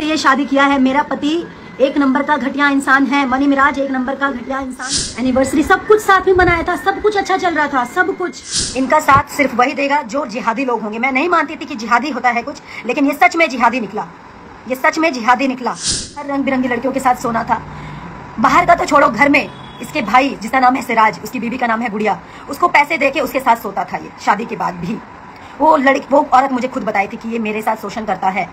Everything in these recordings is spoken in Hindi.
से ये शादी किया है। मेरा पति एक नंबर का घटिया इंसान है, मनी मिराज एक नंबर का घटिया इंसान। एनिवर्सरी सब कुछ साथ में मनाया था, सब कुछ अच्छा चल रहा था, सब कुछ। इनका साथ सिर्फ वही देगा जो जिहादी लोग होंगे। मैं नहीं मानती थी कि जिहादी होता है कुछ, लेकिन ये सच में जिहादी निकला, ये सच में जिहादी निकला। हर रंग बिरंगी लड़कियों के साथ सोना था। बाहर का तो छोड़ो, घर में इसके भाई जिसका नाम है सिराज, उसकी बीवी का नाम है गुड़िया, उसको पैसे देके उसके साथ सोता था ये शादी के बाद भी। वो औरत मुझे खुद बताई थी कि ये मेरे साथ शोषण करता है,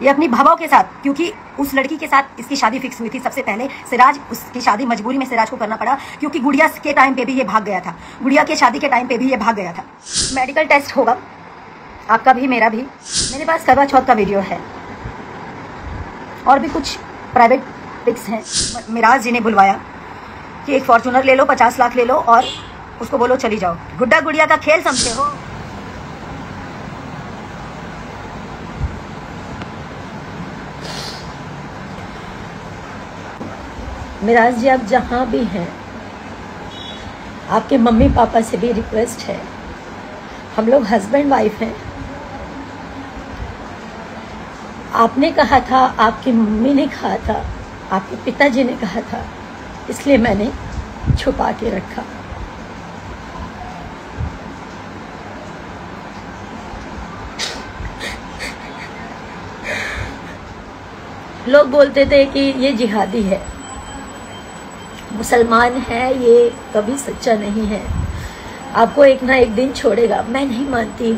ये अपनी भावों के साथ, क्योंकि उस लड़की के साथ इसकी शादी फिक्स हुई थी सबसे पहले। सिराज, उसकी शादी मजबूरी में सिराज को करना पड़ा, क्योंकि गुड़िया के टाइम पे भी ये भाग गया था, गुड़िया के शादी के टाइम पे भी ये भाग गया था। मेडिकल टेस्ट होगा आपका भी, मेरा भी। मेरे पास करवा चौथ का वीडियो है और भी कुछ प्राइवेट पिक्स हैं। मिराज जी ने बुलवाया कि एक फॉर्चूनर ले लो, 50 लाख ले लो और उसको बोलो चली जाओ। गुड्डा गुड़िया का खेल समझते हो? मिराज जी, आप जहाँ भी हैं, आपके मम्मी पापा से भी रिक्वेस्ट है, हम लोग हस्बैंड वाइफ हैं। आपने कहा था, आपकी मम्मी ने कहा था, आपके पिताजी ने कहा था, इसलिए मैंने छुपा के रखा। लोग बोलते थे कि ये जिहादी है, मुसलमान है, ये कभी सच्चा नहीं है, आपको एक ना एक दिन छोड़ेगा। मैं नहीं मानती,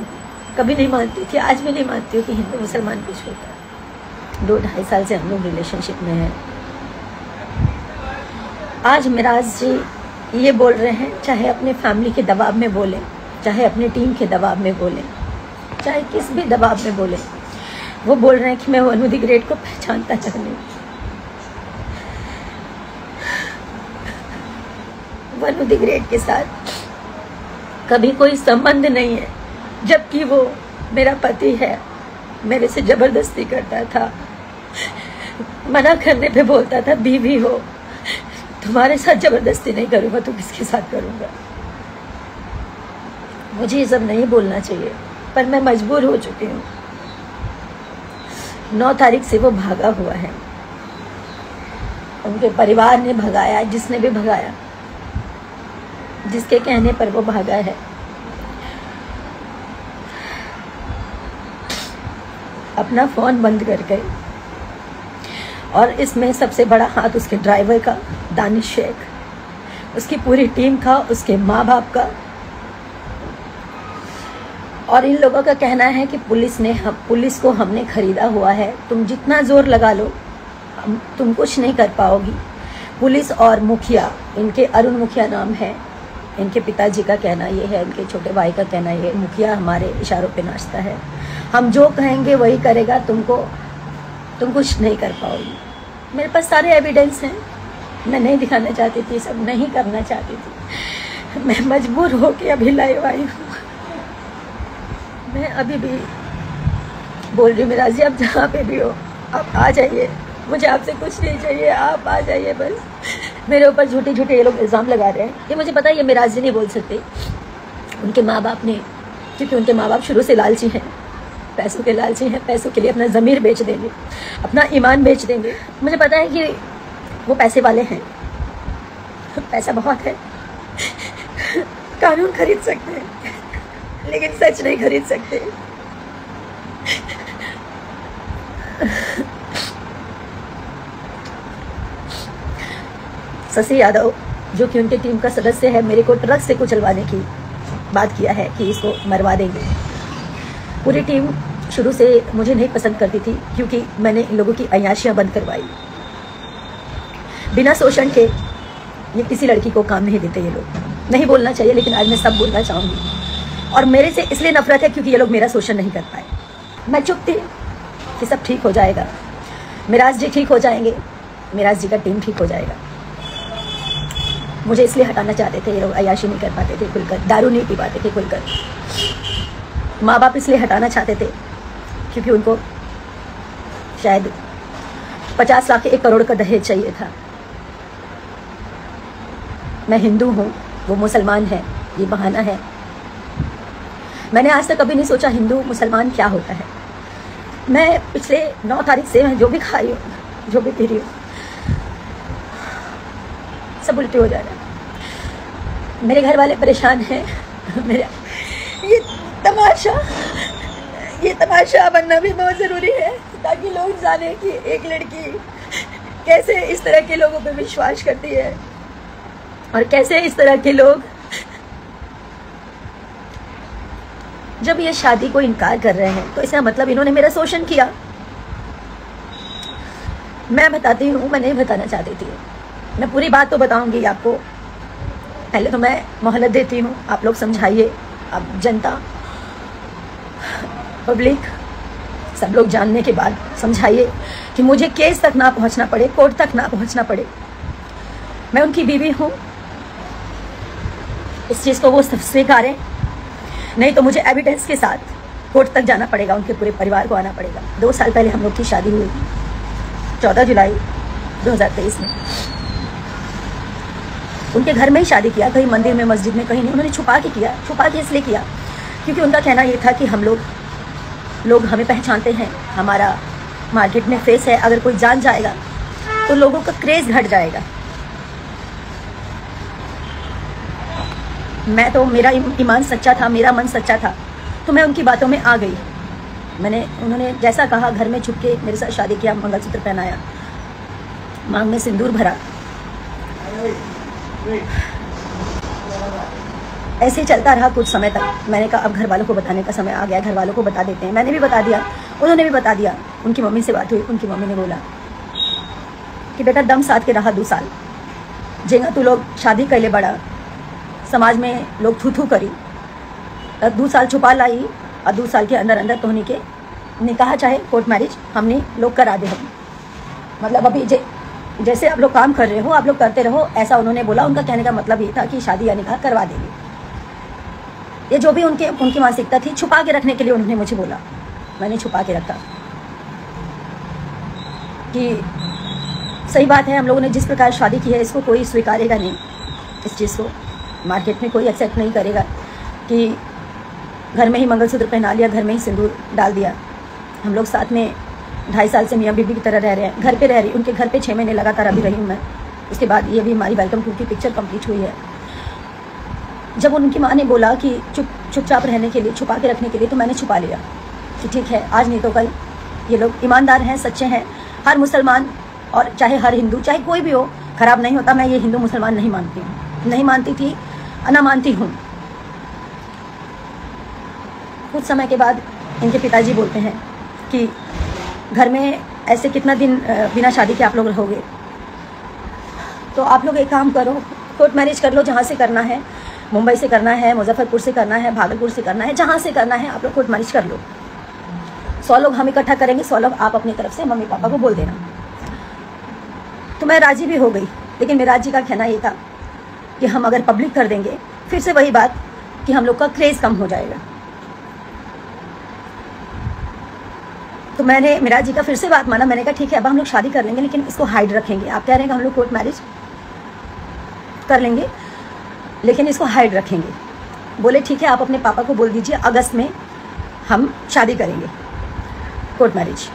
कभी नहीं मानती थी, आज भी नहीं मानती हूँ कि हिंदू मुसलमान कुछ होता है। 2-2.5 साल से हम लोग रिलेशनशिप में हैं। आज मिराज जी ये बोल रहे हैं, चाहे अपने फैमिली के दबाव में बोलें, चाहे अपनी टीम के दबाव में बोलें, चाहे किस भी दबाव में बोलें, वो बोल रहे हैं कि मैं वनु द ग्रेट को पहचानता नहीं। वनु द ग्रेट के साथ कभी कोई संबंध नहीं है, जबकि वो मेरा पति है, मेरे से जबरदस्ती करता था, मना करने पे बोलता था बीवी हो, तुम्हारे साथ जबरदस्ती नहीं करूंगा तो किसके साथ करूंगा। मुझे ये सब नहीं बोलना चाहिए, पर मैं मजबूर हो चुकी हूँ। 9 तारीख से वो भागा हुआ है, उनके परिवार ने भगाया, जिसने भी भगाया, जिसके कहने पर वो भागा है। अपना फोन बंद कर गए, और इसमें सबसे बड़ा हाथ उसके ड्राइवर का, दानिश शेख, उसकी पूरी टीम का, उसके माँ बाप का। और इन लोगों का कहना है कि पुलिस को हमने खरीदा हुआ है, तुम जितना जोर लगा लो तुम कुछ नहीं कर पाओगी। पुलिस और मुखिया, इनके अरुण मुखिया नाम है, इनके पिताजी का कहना ये है, इनके छोटे भाई का कहना ये, मुखिया हमारे इशारों पे नाचता है, हम जो कहेंगे वही करेगा, तुम कुछ नहीं कर पाओगी। मेरे पास सारे एविडेंस हैं, मैं नहीं दिखाना चाहती थी, सब नहीं करना चाहती थी, मैं मजबूर होके अभी लाइव आई हूँ। मैं अभी भी बोल रही हूँ, मिराज जी आप जहाँ पे भी हो, आप आ जाइए, मुझे आपसे कुछ नहीं चाहिए, आप आ जाइए बस। मेरे ऊपर झूठे झूठे ये लोग इल्ज़ाम लगा रहे हैं, ये मुझे पता है, ये मिराज जी नहीं बोल सकते, उनके माँ बाप ने, क्योंकि उनके माँ बाप शुरू से लालची हैं, पैसों के लालची हैं, पैसों के लिए अपना ज़मीर बेच देंगे, अपना ईमान बेच देंगे। मुझे पता है कि वो पैसे वाले हैं, पैसा बहुत है, कानून खरीद सकते हैं, लेकिन सच नहीं खरीद सकते। शशि यादव, जो कि उनके टीम का सदस्य है, मेरे को ट्रक से कुचलवाने की बात किया है कि इसको मरवा देंगे। पूरी टीम शुरू से मुझे नहीं पसंद करती थी, क्योंकि मैंने इन लोगों की अय्याशियाँ बंद करवाई। बिना शोषण के ये किसी लड़की को काम नहीं देते ये लोग। नहीं बोलना चाहिए, लेकिन आज मैं सब बोलना चाहूँगी। और मेरे से इसलिए नफरत है क्योंकि ये लोग मेरा शोषण नहीं कर पाए। मैं चुप थी कि सब ठीक हो जाएगा, मिराज जी ठीक हो जाएंगे, मिराज जी का टीम ठीक हो जाएगा। मुझे इसलिए हटाना चाहते थे, ये लोग अय्याशी नहीं कर पाते थे खुलकर, दारू नहीं पी पाते थे खुलकर। माँ बाप इसलिए हटाना चाहते थे क्योंकि उनको शायद 50 लाख 1 करोड़ का दहेज चाहिए था। मैं हिंदू हूँ, वो मुसलमान है, ये बहाना है। मैंने आज तक कभी नहीं सोचा हिंदू मुसलमान क्या होता है। मैं पिछले 9 तारीख से मैं जो भी खा रही हूँ, जो भी पी रही हूँ, सब उल्टी हो जा रहा है। मेरे घर वाले परेशान हैं। मेरा ये तमाशा बनना भी बहुत ज़रूरी है ताकि लोग जाने कि एक लड़की कैसे इस तरह के लोगों पे विश्वास करती है और कैसे इस तरह के लोग जब ये शादी को इनकार कर रहे हैं तो इसका मतलब इन्होंने मेरा शोषण किया। मैं बताती हूँ, मैं नहीं बताना चाहती थी, मैं पूरी बात तो बताऊंगी आपको। पहले तो मैं मोहलत देती हूँ, आप लोग समझाइए, आप जनता पब्लिक सब लोग जानने के बाद समझाइए कि मुझे केस तक ना पहुँचना पड़े, कोर्ट तक ना पहुँचना पड़े। मैं उनकी बीवी हूँ, इस चीज़ को वो स्वीकारें, नहीं तो मुझे एविडेंस के साथ कोर्ट तक जाना पड़ेगा, उनके पूरे परिवार को आना पड़ेगा। 2 साल पहले हम लोग की शादी हुई 14 जुलाई 2023 में। उनके घर में ही शादी किया, कहीं मंदिर में, मस्जिद में, कहीं नहीं। उन्होंने छुपा के किया। छुपा के इसलिए किया क्योंकि उनका कहना ये था कि हम लोग हमें पहचानते हैं, हमारा मार्केट में फेस है, अगर कोई जान जाएगा तो लोगों का क्रेज घट जाएगा। मैं तो, मेरा ईमान सच्चा था, मेरा मन सच्चा था, तो मैं उनकी बातों में आ गई। उन्होंने जैसा कहा, घर में छुप के मेरे साथ शादी किया, मंगलसूत्र पहनाया, मांग में सिंदूर भरा। ऐसे ही चलता रहा कुछ समय तक। मैंने कहा अब घर वालों को बताने का समय आ गया, घर वालों को बता देते हैं। मैंने भी बता दिया, उन्होंने भी बता दिया। उनकी मम्मी से बात हुई, उनकी मम्मी ने बोला कि बेटा दम साथ के रहा 2 साल, जेगा तू लोग शादी कर ले बड़ा, समाज में लोग थू थू करी, 2 साल छुपा लाई और 2 साल के अंदर अंदर तोहनी के निकाह चाहे कोर्ट मैरिज हमने लोग करा दे। हम मतलब अभी जैसे आप लोग काम कर रहे हो, आप लोग करते रहो, ऐसा उन्होंने बोला। उनका कहने का मतलब ये था कि शादी या निकाह करवा देंगे। ये जो भी उनकी मानसिकता थी, छुपा के रखने के लिए उन्होंने मुझे बोला। मैंने छुपा के रखा कि सही बात है, हम लोगों ने जिस प्रकार शादी की है इसको कोई स्वीकारेगा नहीं, इस चीज़ को मार्केट में कोई एक्सेप्ट नहीं करेगा कि घर में ही मंगलसूत्र पहना लिया, घर में ही सिंदूर डाल दिया। हम लोग साथ में 2.5 साल से मियाँ बीबी की तरह रह रहे हैं, घर पे रह रही, उनके घर पे 6 महीने लगातार अभी रही हूँ मैं। उसके बाद ये भी हमारी वेलकम टू की पिक्चर कंप्लीट हुई है। जब उनकी माँ ने बोला कि चुपचाप रहने के लिए, छुपा के रखने के लिए, तो मैंने छुपा लिया कि ठीक है, आज नहीं तो कल ये लोग ईमानदार हैं, सच्चे हैं। हर मुसलमान और चाहे हर हिंदू, चाहे कोई भी हो, खराब नहीं होता। मैं ये हिंदू मुसलमान नहीं मानती हूँ, नहीं मानती थी, ना मानती हूँ। कुछ समय के बाद इनके पिताजी बोलते हैं कि घर में ऐसे कितना दिन बिना शादी के आप लोग रहोगे, तो आप लोग एक काम करो, कोर्ट मैरिज कर लो, जहाँ से करना है, मुंबई से करना है, मुजफ्फरपुर से करना है, भागलपुर से करना है, जहाँ से करना है आप लोग कोर्ट मैरिज कर लो। 100 लोग हम इकट्ठा करेंगे, 100 लोग आप अपनी तरफ से मम्मी पापा को बोल देना। तो मैं राजी भी हो गई, लेकिन मेरा जी का कहना ये था कि हम अगर पब्लिक कर देंगे, फिर से वही बात कि हम लोग का क्रेज कम हो जाएगा। तो मैंने मेरा जी का फिर से बात माना। मैंने कहा ठीक है, अब हम लोग शादी कर लेंगे, लेकिन इसको हाइड रखेंगे। आप कह रहे हैं कि हम लोग कोर्ट मैरिज कर लेंगे, लेकिन इसको हाइड रखेंगे। बोले ठीक है, आप अपने पापा को बोल दीजिए अगस्त में हम शादी करेंगे, कोर्ट मैरिज।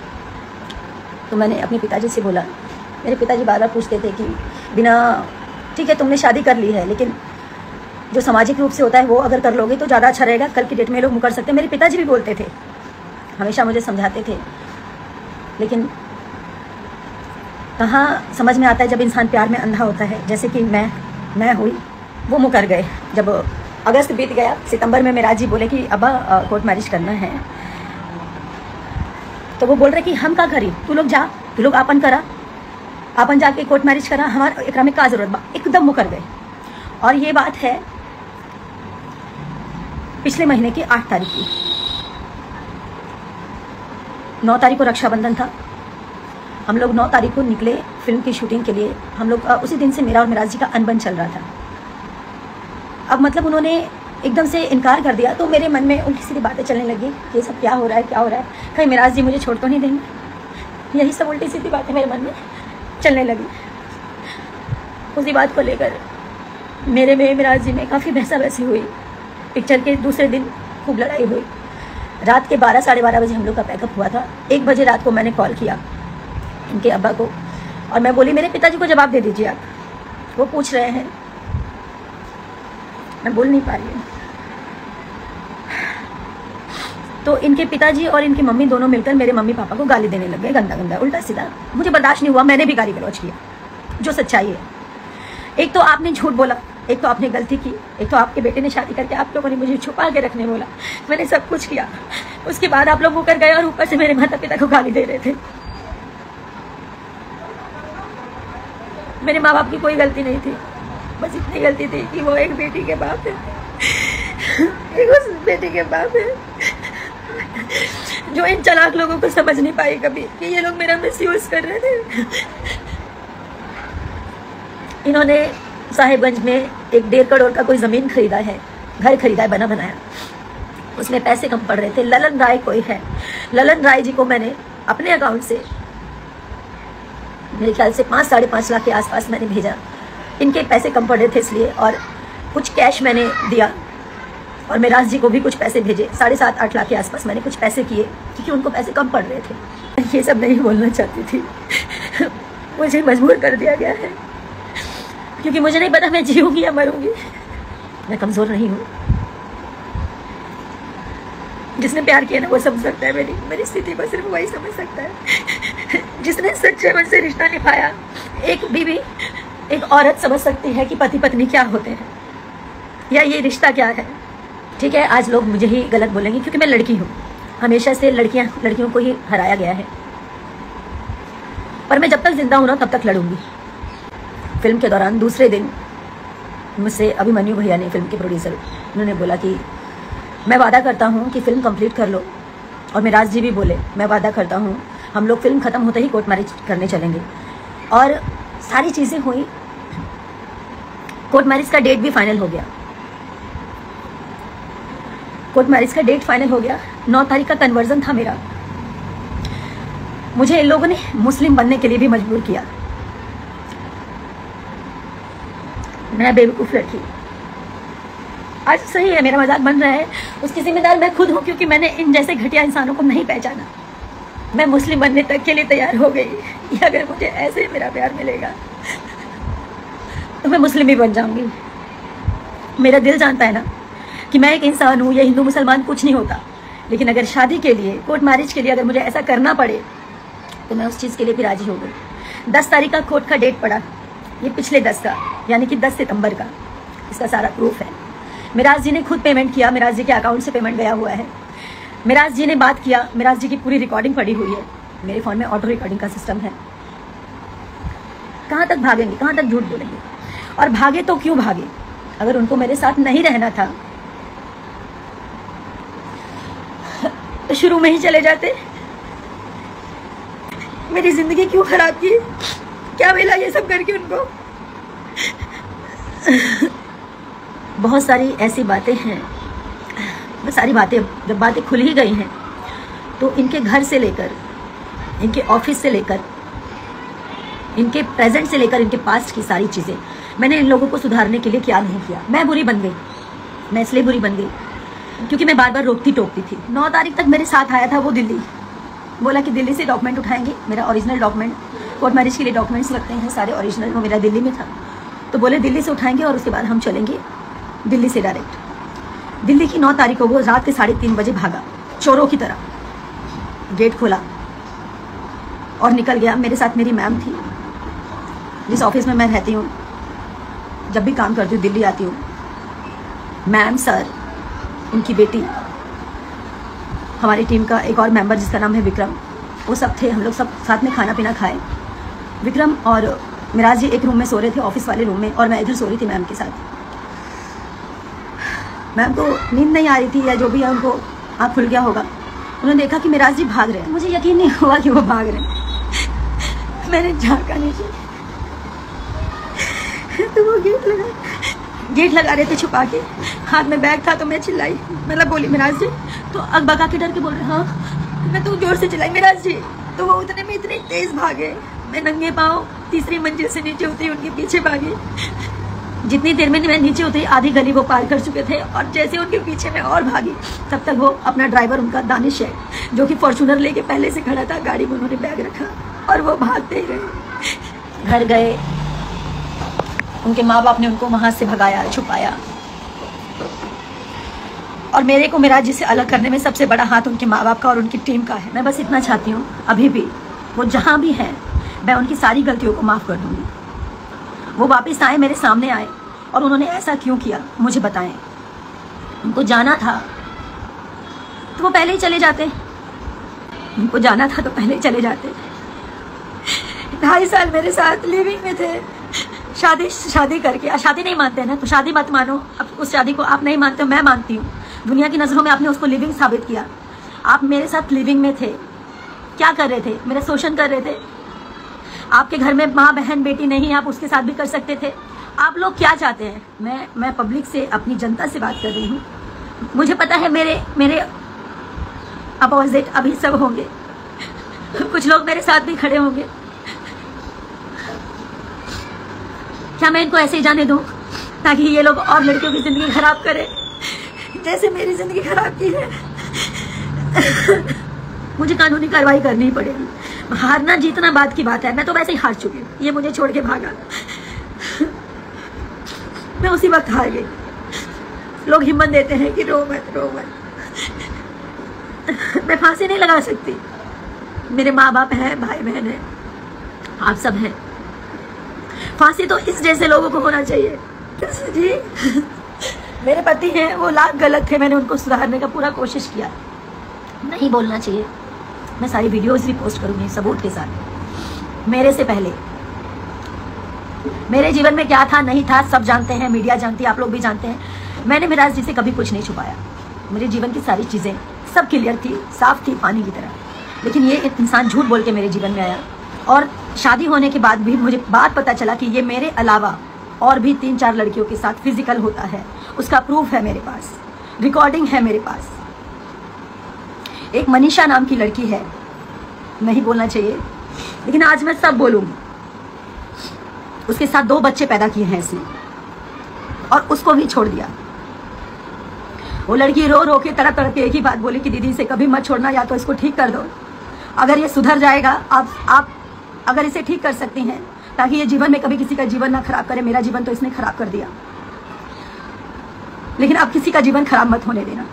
तो मैंने अपने पिताजी से बोला। मेरे पिताजी बार बार पूछते थे कि बिना, ठीक है तुमने शादी कर ली है, लेकिन जो सामाजिक रूप से होता है वो अगर कर लोगे तो ज़्यादा अच्छा रहेगा, कल की डेट में लोग मुकर सकते हैं। मेरे पिताजी भी बोलते थे, हमेशा मुझे समझाते थे, लेकिन कहाँ समझ में आता है जब इंसान प्यार में अंधा होता है, जैसे कि मैं हुई। वो मुकर गए। जब अगस्त बीत गया, सितंबर में मेरा जी बोले कि अब्बा कोर्ट मैरिज करना है, तो वो बोल रहे कि हम का करी, तू लोग जा, तू लोग आपन करा, आपन जाके कोर्ट मैरिज करा, हमारा एकरा में का जरूरत बा। एकदम मुकर गए। और ये बात है पिछले महीने की 8 तारीख की। 9 तारीख को रक्षाबंधन था। हम लोग 9 तारीख को निकले फिल्म की शूटिंग के लिए। हम लोग उसी दिन से मेरा और मिराज जी का अनबन चल रहा था। अब मतलब उन्होंने एकदम से इनकार कर दिया, तो मेरे मन में उल्टी सीधी बातें चलने लगी, ये सब क्या हो रहा है, क्या हो रहा है, कहीं मिराज जी मुझे छोड़ तो नहीं देंगे। यही सब उल्टी सीधी बातें मेरे मन में चलने लगी। उसी बात को लेकर मेरे में मिराज जी में काफ़ी बहसा बहसी हुई। पिक्चर के दूसरे दिन खूब लड़ाई हुई। रात के 12 साढ़े 12 बजे हम लोग का पैकअप हुआ था। 1 बजे रात को मैंने कॉल किया इनके अब्बा को और मैं बोली मेरे पिताजी को जवाब दे दीजिए आप, वो पूछ रहे हैं, मैं बोल नहीं पा रही हूँ। तो इनके पिताजी और इनकी मम्मी दोनों मिलकर मेरे मम्मी पापा को गाली देने लग गए, गंदा गंदा उल्टा सीधा। मुझे बर्दाश्त नहीं हुआ, मैंने भी गाली गलौज किया, जो सच्चाई है। एक तो आपने झूठ बोला, एक तो आपने गलती की, एक तो आपके बेटे ने शादी करके आप लोगों ने मुझे छुपा के रखने बोला, मैंने सब कुछ किया। उसके बाद आप लोग होकर गए और ऊपर से मेरे माता पिता को गाली दे रहे थे। मेरे माँ बाप की कोई गलती नहीं थी, बस इतनी गलती थी कि वो एक बेटी के बाप है, एक उस बेटी के बाप है जो इन चालाक लोगों को समझ नहीं पाए कभी कि ये लोग मेरा मिसयूज कर रहे थे। इन्होंने साहिबगंज में 1.5 करोड़ का कोई जमीन खरीदा है, घर खरीदा है बना बनाया, उसमें पैसे कम पड़ रहे थे। ललन राय कोई है, ललन राय जी को मैंने अपने अकाउंट से मेरे ख्याल से 5 साढ़े 5 लाख के आसपास मैंने भेजा, इनके पैसे कम पड़ रहे थे इसलिए, और कुछ कैश मैंने दिया और मेराज जी को भी कुछ पैसे भेजे। 7.5-8 लाख के आसपास मैंने कुछ पैसे किए क्योंकि उनको पैसे कम पड़ रहे थे। ये सब नहीं बोलना चाहती थी मुझे मजबूर कर दिया गया है क्योंकि मुझे नहीं पता मैं जीऊंगी या मरूंगी। मैं कमजोर नहीं हूँ, जिसने प्यार किया ना वो समझ सकता है मेरी स्थिति को, सिर्फ वही समझ सकता है। जिसने सच्चे मन से रिश्ता निभाया, एक बीवी एक औरत समझ सकती है कि पति पत्नी क्या होते हैं या ये रिश्ता क्या है। ठीक है, आज लोग मुझे ही गलत बोलेंगे क्योंकि मैं लड़की हूँ, हमेशा से लड़कियों को ही हराया गया है, पर मैं जब तक जिंदा हूँ ना तब तक लड़ूंगी। फिल्म के दौरान दूसरे दिन मुझसे अभिमन्यु भैया ने, फिल्म के प्रोड्यूसर, उन्होंने बोला कि मैं वादा करता हूँ कि फिल्म कंप्लीट कर लो, और मेराज जी भी बोले मैं वादा करता हूँ हम लोग फिल्म खत्म होते ही कोर्ट मैरिज करने चलेंगे। और सारी चीज़ें हुई, कोर्ट मैरिज का डेट भी फाइनल हो गया, कोर्ट मैरिज का डेट फाइनल हो गया। 9 तारीख का कन्वर्जन था मेरा। मुझे इन लोगों ने मुस्लिम बनने के लिए भी मजबूर किया। मैं बेवकूफ लड़की, आज सही है मेरा मजाक बन रहा है, उसकी जिम्मेदार मैं खुद हूँ क्योंकि मैंने इन जैसे घटिया इंसानों को नहीं पहचाना। मैं मुस्लिम बनने तक के लिए तैयार हो गई, अगर मुझे ऐसे मेरा प्यार मिलेगा तो मैं मुस्लिम ही बन जाऊंगी। मेरा दिल जानता है ना कि मैं एक इंसान हूँ, ये हिंदू मुसलमान कुछ नहीं होता, लेकिन अगर शादी के लिए, कोर्ट मैरिज के लिए अगर मुझे ऐसा करना पड़े तो मैं उस चीज़ के लिए भी राजी हो गई। 10 तारीख का कोर्ट का डेट पड़ा, ये पिछले 10 का, यानी कि 10 सितंबर का, इसका सारा प्रूफ है। मेराज जी ने खुद पेमेंट किया, मेराज जी के अकाउंट से पेमेंट गया हुआ है। मेराज जी ने बात किया, मेराज जी की पूरी रिकॉर्डिंग पड़ी हुई है, मेरे फ़ोन में ऑटो रिकॉर्डिंग का सिस्टम है। कहाँ तक भागेंगे, कहाँ तक झूठ बोलेंगे? और भागे तो क्यों भागे? अगर उनको मेरे साथ नहीं रहना था तो शुरू में ही चले जाते। मेरी जिंदगी क्यों खराब की? क्या मिला ये सब करके उनको? बहुत सारी ऐसी बातें हैं, वो सारी बातें, जब बातें खुल ही गई हैं तो इनके घर से लेकर, इनके ऑफिस से लेकर, इनके प्रेजेंट से लेकर इनके पास्ट की सारी चीज़ें मैंने इन लोगों को सुधारने के लिए क्या नहीं किया। मैं बुरी बन गई, मैं इसलिए बुरी बन गई क्योंकि मैं बार बार रोकती टोकती थी। 9 तारीख तक मेरे साथ आया था वो दिल्ली, बोला कि दिल्ली से डॉक्यूमेंट उठाएंगे, मेरा ओरिजिनल डॉक्यूमेंट, कोर्ट मैरिज के लिए डॉक्यूमेंट्स लगते हैं सारे ओरिजिनल, वो मेरा दिल्ली में था, तो बोले दिल्ली से उठाएंगे और उसके बाद हम चलेंगे दिल्ली से डायरेक्ट। दिल्ली की 9 तारीख को वो रात के 3:30 बजे भागा, चोरों की तरह गेट खोला और निकल गया। मेरे साथ मेरी मैम थी, जिस ऑफिस में मैं रहती हूँ, जब भी काम करती हूँ दिल्ली आती हूँ, मैम, सर, उनकी बेटी, हमारी टीम का एक और मेंबर जिसका नाम है विक्रम, वो सब थे। हम लोग सब साथ में खाना पीना खाए। विक्रम और मेराज जी एक रूम में सो रहे थे, ऑफिस वाले रूम में, और मैं इधर सो रही थी मैम के साथ। मैम को नींद नहीं आ रही थी या जो भी है, उनको आँख खुल गया होगा, उन्होंने देखा कि मेराज जी भाग रहे हैं। मुझे यकीन नहीं हुआ कि वो भाग रहे हैं। मैंने झाँका नीचे तो वो गेट लगा रहे थे छुपा के, हाथ में बैग था, तो मैं चिल्लाई, मतलब बोली मेराज जी, तो अगबगा के डर के बोल रहे, हाँ। मैं तो जोर से चिल्लाई मेराज जी, तो वो उतने में इतने तेज भागे, मैं नंगे पाँव 3री मंजिल से नीचे उतरी, उनके पीछे भागी। जितनी देर में मैं नीचे उतरी आधी गली वो पार कर चुके थे और जैसे उनके पीछे मैं और भागी तब तक वो अपना ड्राइवर उनका दानिश है जो कि फॉर्च्यूनर लेके पहले से खड़ा था, गाड़ी में उन्होंने बैग रखा और वो भागते ही रहे। घर गए, उनके माँ बाप ने उनको वहां से भगाया, छुपाया और मेरे को मेरा जिसे अलग करने में सबसे बड़ा हाथ उनके माँ बाप का और उनकी टीम का है। मैं बस इतना चाहती हूँ अभी भी वो जहाँ भी हैं मैं उनकी सारी गलतियों को माफ़ कर दूँगी। वो वापस आए, मेरे सामने आए और उन्होंने ऐसा क्यों किया मुझे बताएं। उनको जाना था तो वो पहले ही चले जाते, उनको जाना था तो पहले ही चले जाते। 2.5 साल मेरे साथ लिविंग में थे, शादी करके। शादी नहीं मानते हैं ना तो शादी मत मानो, अब उस शादी को आप नहीं मानते हो, मैं मानती हूँ। दुनिया की नज़रों में आपने उसको लिविंग साबित किया। आप मेरे साथ लिविंग में थे, क्या कर रहे थे? मेरा शोषण कर रहे थे। आपके घर में माँ बहन बेटी नहीं, आप उसके साथ भी कर सकते थे। आप लोग क्या चाहते हैं? मैं पब्लिक से, अपनी जनता से बात कर रही हूँ। मुझे पता है मेरे अपोजिट अभी सब होंगे, कुछ लोग मेरे साथ भी खड़े होंगे। क्या मैं इनको ऐसे ही जाने दूं ताकि ये लोग और लड़कियों की जिंदगी खराब करें जैसे मेरी जिंदगी खराब की है? मुझे कानूनी कार्रवाई करनी पड़ेगी। हारना जीतना बात की बात है, मैं तो वैसे ही हार चुकी हूँ। ये मुझे छोड़ के भागा, मैं उसी वक्त हार गई। लोग हिम्मत देते हैं कि रो मत रो मत। मैं फांसी नहीं लगा सकती। मेरे माँ बाप हैं, भाई बहन है, आप सब हैं। फांसी तो इस जैसे लोगों को होना चाहिए जी। मेरे पति हैं, वो लाख गलत थे, मैंने उनको सुधारने का पूरा कोशिश किया। नहीं बोलना चाहिए, मैं सारी वीडियोस भी पोस्ट करूंगी सबूत के साथ। मेरे से पहले मेरे जीवन में क्या था नहीं था सब जानते हैं, मीडिया जानती है, आप लोग भी जानते हैं। मैंने मिराज जी से कभी कुछ नहीं छुपाया। मेरे जीवन की सारी चीज़ें सब क्लियर थी, साफ थी, पानी की तरह। लेकिन ये इंसान झूठ बोल के मेरे जीवन में आया और शादी होने के बाद भी मुझे बात पता चला कि ये मेरे अलावा और भी 3-4 लड़कियों के साथ फिजिकल होता है। उसका प्रूफ है मेरे पास, रिकॉर्डिंग है मेरे पास। एक मनीषा नाम की लड़की है, नहीं बोलना चाहिए लेकिन आज मैं सब बोलूंगी। उसके साथ 2 बच्चे पैदा किए हैं इसने और उसको भी छोड़ दिया। वो लड़की रो रो के तड़प तड़प के एक ही बात बोली कि दीदी इसे कभी मत छोड़ना, या तो इसको ठीक कर दो। अगर ये सुधर जाएगा, आप अगर इसे ठीक कर सकती हैं ताकि ये जीवन में कभी किसी का जीवन ना खराब करे। मेरा जीवन तो इसने खराब कर दिया, लेकिन अब किसी का जीवन खराब मत होने देना।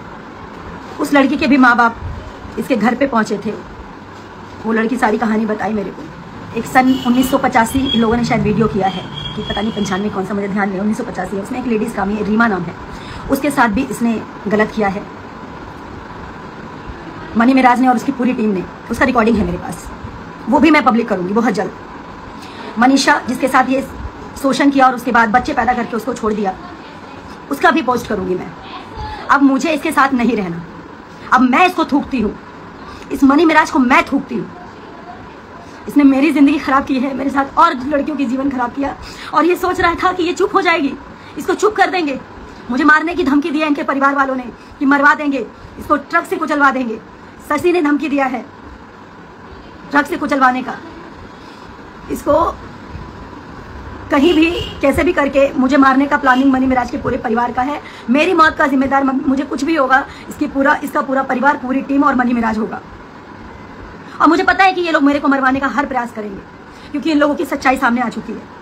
उस लड़की के भी माँ बाप इसके घर पे पहुंचे थे। वो लड़की सारी कहानी बताई मेरे को। एक सन 1985 इन लोगों ने शायद वीडियो किया है कि पता नहीं 95 कौन सा, मुझे ध्यान नहीं, 1985 है। उसमें एक लेडीज का रीमा नाम है, उसके साथ भी इसने गलत किया है। मनी मिराज ने और उसकी पूरी टीम ने, उसका रिकॉर्डिंग है मेरे पास, वो भी मैं पब्लिक करूंगी बहुत जल्द। मनीषा जिसके साथ ये शोषण किया और उसके बाद बच्चे पैदा करके उसको छोड़ दिया, उसका भी पोस्ट करूंगी मैं। अब मुझे इसके साथ नहीं रहना, अब मैं इसको थूकती हूँ, इस मनी मिराज को मैं थूकती हूँ। इसने मेरी जिंदगी खराब की है, मेरे साथ और लड़कियों की जीवन खराब किया और ये सोच रहा था कि ये चुप हो जाएगी, इसको चुप कर देंगे। मुझे मारने की धमकी दी है इनके परिवार वालों ने कि मरवा देंगे, इसको ट्रक से कुचलवा देंगे। शशि ने धमकी दिया है ट्रक से कुचलवाने का। इसको कहीं भी कैसे भी करके मुझे मारने का प्लानिंग मनी मिराज के पूरे परिवार का है। मेरी मौत का जिम्मेदार, मुझे कुछ भी होगा इसका पूरा परिवार, पूरी टीम और मनी मिराज होगा। और मुझे पता है कि ये लोग मेरे को मरवाने का हर प्रयास करेंगे क्योंकि इन लोगों की सच्चाई सामने आ चुकी है।